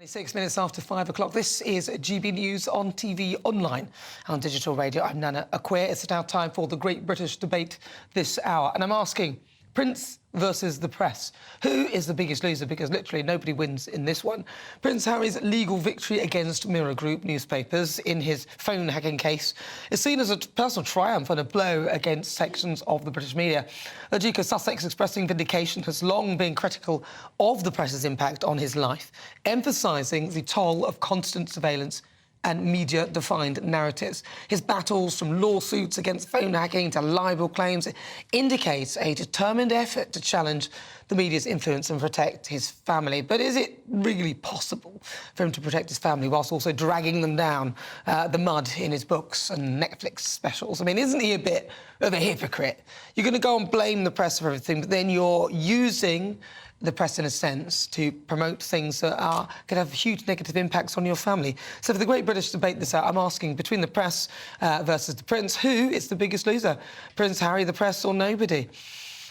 6 minutes after 5 o'clock. This is GB News on TV, online, on digital radio. I'm Nana Acquia. It's now time for the Great British Debate this hour. And I'm asking, Prince versus the press. Who is the biggest loser? Because literally nobody wins in this one. Prince Harry's legal victory against Mirror Group newspapers in his phone hacking case is seen as a personal triumph and a blow against sections of the British media. The Duke of Sussex, expressing vindication, has long been critical of the press's impact on his life, emphasising the toll of constant surveillance and media-defined narratives. His battles from lawsuits against phone hacking to libel claims indicates a determined effort to challenge the media's influence and protect his family. But is it really possible for him to protect his family whilst also dragging them down the mud in his books and Netflix specials? I mean, isn't he a bit of a hypocrite? You're going to go and blame the press for everything, but then you're using the press, in a sense, to promote things that are going to have huge negative impacts on your family. So for the Great British Debate this hour, I'm asking, between the press versus the Prince, who is the biggest loser? Prince Harry, the press, or nobody?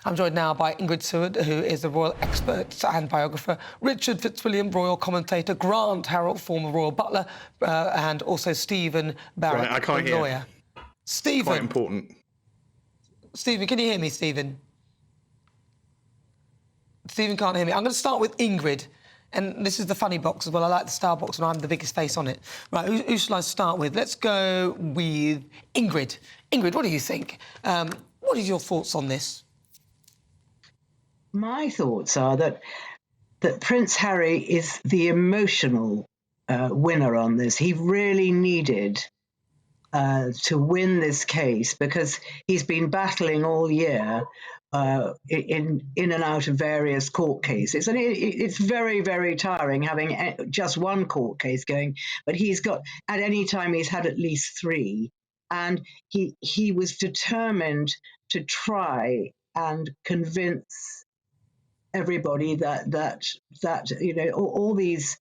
I'm joined now by Ingrid Seward, who is the royal expert and biographer, Richard Fitzwilliam, royal commentator, Grant Harrell, former royal butler, and also Stephen Barrett, I can't hear. lawyer. Stephen. Quite important. Stephen, can you hear me, Stephen? Stephen can't hear me. I'm going to start with Ingrid. And this is the funny box as well. I like the star box and I'm the biggest face on it. Right, who shall I start with? Let's go with Ingrid. Ingrid, what do you think? What are your thoughts on this? My thoughts are that Prince Harry is the emotional winner on this. He really needed to win this case because he's been battling all year in and out of various court cases. And it's very, very tiring having just one court case going, but he's got, at any time, he's had at least three. And he was determined to try and convince everybody that you know, all these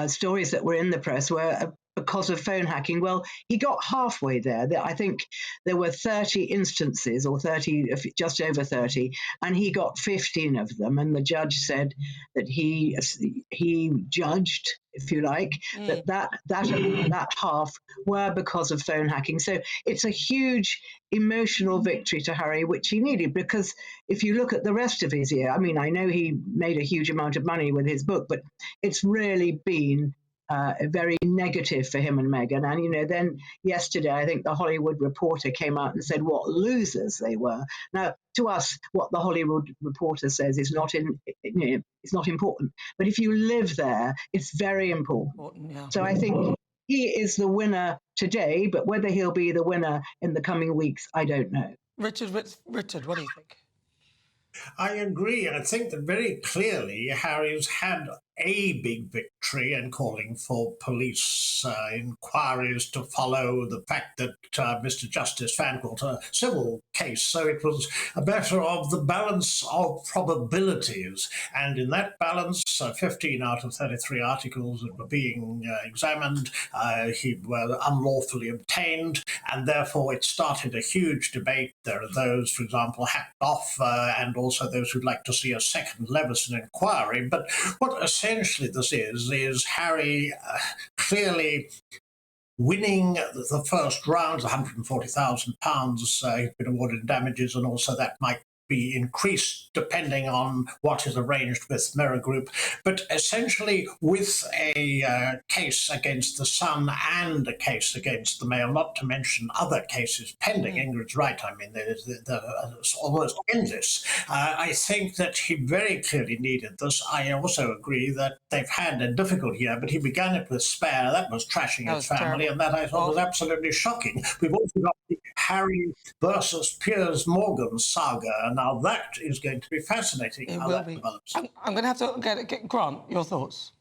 stories that were in the press were because of phone hacking. Well, he got halfway there. I think there were 30 instances, or 30, just over 30, and he got 15 of them. And the judge said that he judged, if you like, that half were because of phone hacking. So it's a huge emotional victory to Harry, which he needed, because if you look at the rest of his year, I mean, I know he made a huge amount of money with his book, but it's really been very negative for him and Meghan. And, you know, then yesterday, I think the Hollywood Reporter came out and said what losers they were. Now, to us, what the Hollywood Reporter says is not it's not important. But if you live there, it's very important. Yeah. So I think he is the winner today, but whether he'll be the winner in the coming weeks, I don't know. Richard, what do you think? I agree. I think that very clearly Harry's had a big victory in calling for police inquiries to follow the fact that Mr. Justice Fancourt a civil case. So it was a matter of the balance of probabilities. And in that balance, 15 out of 33 articles that were being examined were unlawfully obtained, and therefore it started a huge debate. There are those, for example, hacked off, and also those who'd like to see a second Leveson inquiry. But what essentially this is Harry clearly winning the first round, £140,000 he's been awarded in damages, and also that might be increased depending on what is arranged with Mirror Group. But essentially, with a case against the Sun and a case against the Mail, not to mention other cases pending, Ingrid's right, I mean, they're almost endless. I think that he very clearly needed this. I also agree that they've had a difficult year, but he began it with Spare. That was trashing his family, terrible. And that I thought was absolutely shocking. We've also got the Harry versus Piers Morgan saga, and now that is going to be fascinating. It will be. I'm going to have to get Grant, your thoughts.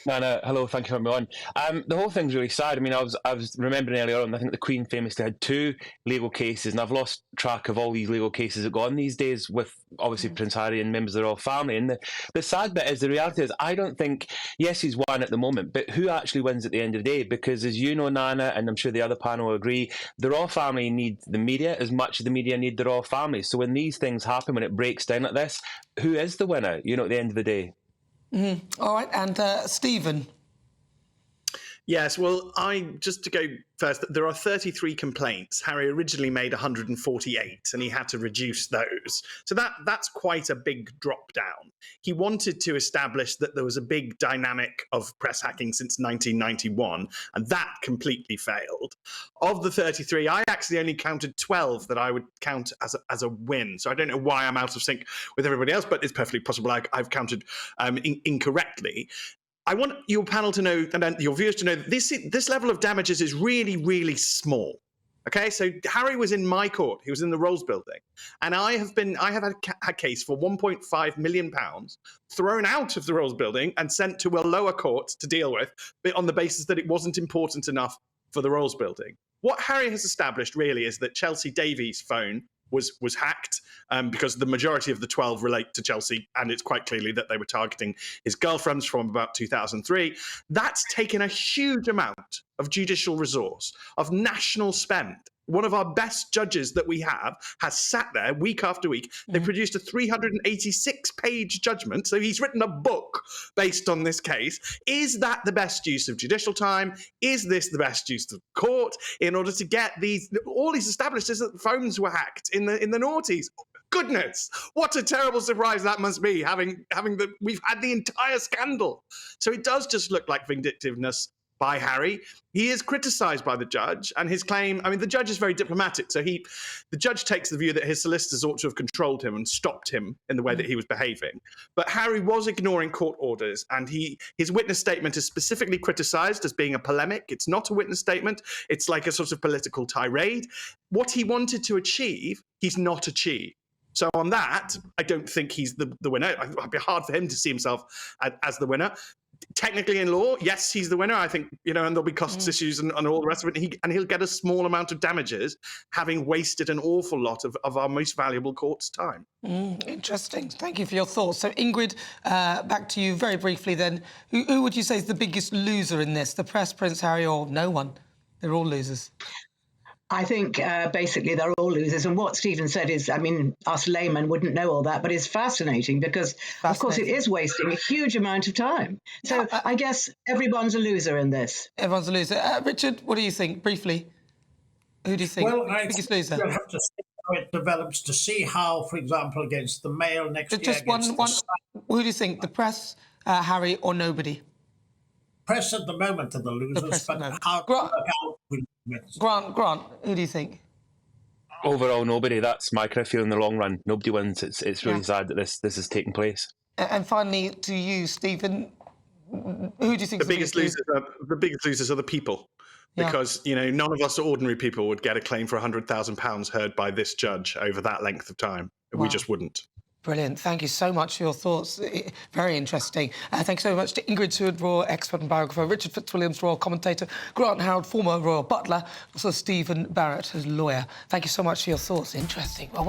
No, hello, thank you for having me on. The whole thing's really sad. I mean, I was remembering earlier on, I think the Queen famously had 2 legal cases, and I've lost track of all these legal cases that go on these days with, obviously, Prince Harry and members of the royal family. And the sad bit is, the reality is, I don't think, yes, he's won at the moment, but who actually wins at the end of the day? Because as you know, Nana, and I'm sure the other panel will agree, the royal family need the media as much as the media need the royal family. So when these things happen, when it breaks down like this, who is the winner, you know, at the end of the day? All right, and Stephen. Yes, well, just to go first, there are 33 complaints. Harry originally made 148, and he had to reduce those. So that's quite a big drop down. He wanted to establish that there was a big dynamic of press hacking since 1991, and that completely failed. Of the 33, I actually only counted 12 that I would count as a win. So I don't know why I'm out of sync with everybody else, but it's perfectly possible I've counted incorrectly. I want your panel to know, and your viewers to know, that this level of damages is really, really small. Okay, so Harry was in my court. He was in the Rolls building, and I have had a case for £1.5 million thrown out of the Rolls building and sent to a lower court to deal with, on the basis that it wasn't important enough for the Rolls building. What Harry has established really is that Chelsea Davies' phone was hacked because the majority of the 12 relate to Chelsea, and it's quite clearly that they were targeting his girlfriends from about 2003. That's taken a huge amount of judicial resource, of national spend. One of our best judges that we have has sat there week after week. They produced a 386-page judgment, so he's written a book based on this case. Is that the best use of judicial time? Is this the best use of court in order to get these? All he's established is that phones were hacked in the noughties. Goodness, what a terrible surprise that must be, we've had the entire scandal. So it does just look like vindictiveness by Harry. He is criticised by the judge, and his claim, I mean, the judge is very diplomatic, so the judge takes the view that his solicitors ought to have controlled him and stopped him in the way that he was behaving. But Harry was ignoring court orders, and his witness statement is specifically criticised as being a polemic. It's not a witness statement. It's like a sort of political tirade. What he wanted to achieve, he's not achieved. So on that, I don't think he's the winner. It'd be hard for him to see himself as the winner. Technically in law, yes, he's the winner. I think, and there'll be costs issues and all the rest of it. And he'll get a small amount of damages, having wasted an awful lot of our most valuable court's time. Interesting. Thank you for your thoughts. So, Ingrid, back to you very briefly then. Who would you say is the biggest loser in this? The press, Prince Harry, or no one? They're all losers. I think basically they're all losers. And what Stephen said is, I mean, us laymen wouldn't know all that, but it's fascinating because, of course, it is wasting a huge amount of time. So I guess everyone's a loser in this. Everyone's a loser. Richard, what do you think, briefly? Who do you think? Well, I biggest think loser? we'll have to see how it develops to see how, for example, against the Mail next year. Just one. Who do you think? The press, Harry, or nobody? Press at the moment are the losers, but how to work out with Grant, who do you think? Overall, nobody. That's my kind of feel in the long run. Nobody wins. It's really sad that this is taking place. And finally, to you, Stephen, who do you think the biggest losers are the people? Because none of us ordinary people would get a claim for £100,000 heard by this judge over that length of time. Wow. We just wouldn't. Brilliant. Thank you so much for your thoughts. Very interesting. Thanks so much to Ingrid Seward, Royal expert and biographer, Richard Fitzwilliams, Royal commentator, Grant Harold, former Royal butler, also Stephen Barrett, who's lawyer. Thank you so much for your thoughts. Interesting. Well,